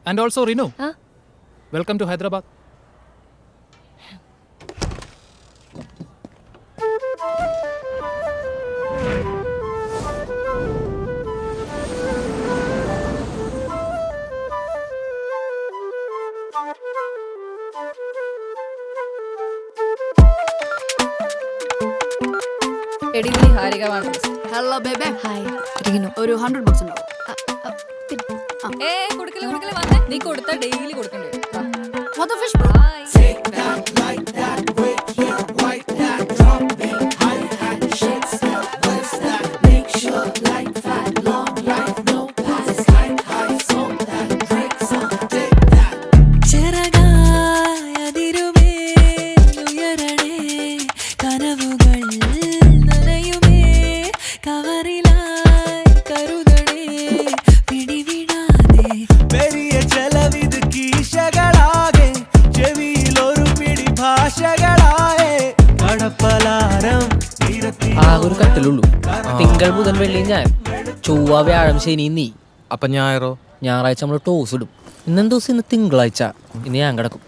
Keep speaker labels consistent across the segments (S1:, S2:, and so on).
S1: And also Rinu. Welcome to Hyderabad.
S2: Hello, baby.
S3: Hi, Rinu.
S2: ഒരു 100 bucks ഉണ്ടാവും.
S4: നീ കൊടുത്ത ഡെയിലി കൊടുക്കണ്ടേ?
S2: What the fish, bro?
S5: ഒരു കട്ടിലുള്ളൂ. തിങ്കൾ ബുധൻ വെള്ളി ഞാൻ, ചൊവ്വ വ്യാഴം ശനി നീ.
S1: അപ്പൊ ഞായറോ?
S5: ഞായറാഴ്ച നമ്മൾ ടോസ് ഇടും. ഇന്നെന്തോ ദിവസം? ഇന്ന് തിങ്കളാഴ്ച. ഇന്ന് ഞാൻ കിടക്കും.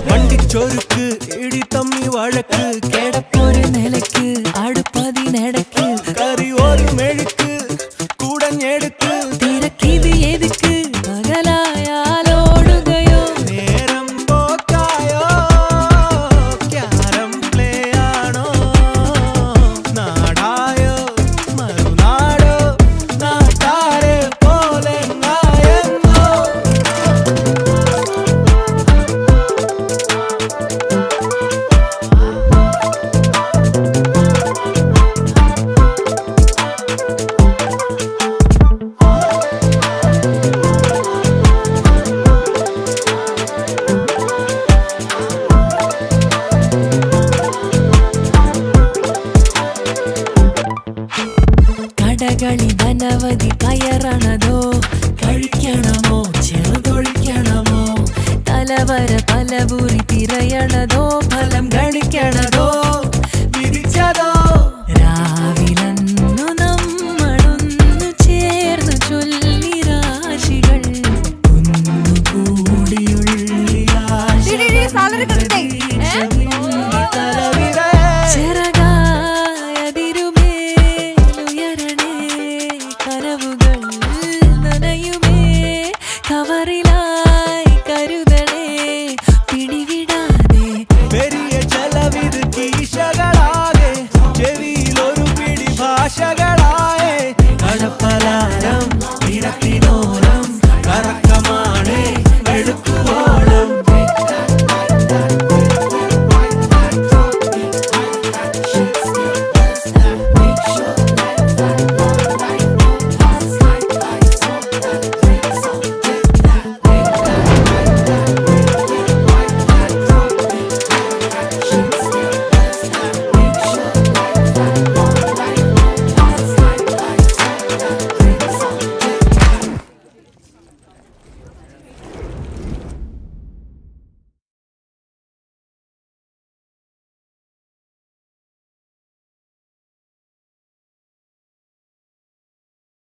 S6: വണ്ടിച്ചൊരുക്ക് ഇടി തമ്മി വഴക്ക്
S7: കിടപ്പൊരു നിലക്ക് അടുപ്പതിനടക്ക്
S6: കറി ഒരു മെഴുക്ക് കൂടഞ്ഞെടുക്ക്
S7: തിരക്കിത് എതുക്ക് പകലായാലോടുകയോ
S6: നേരം പോക്കായോ ക്യാരം പ്ലേ ആണോ നാടായോ മറുനാടോ നാട്ടാരെ പോലെ നായെന്നോ
S7: കടകളി ധനവധി കയറണതോ കഴിക്കണമോ ചെറുതൊഴിക്കണമോ തലവര പലപുരി തിരയണതോ ഫലം ഗണിക്കണതോ
S6: വിധിച്ചതോ
S7: രാവിലന്നു നമ്മളൊന്നു ചേർന്നു ചൊല്ലി രാശികൾ ഒന്നുകൂടിയുള്ളി
S2: സാലറി കറക്റ്റ്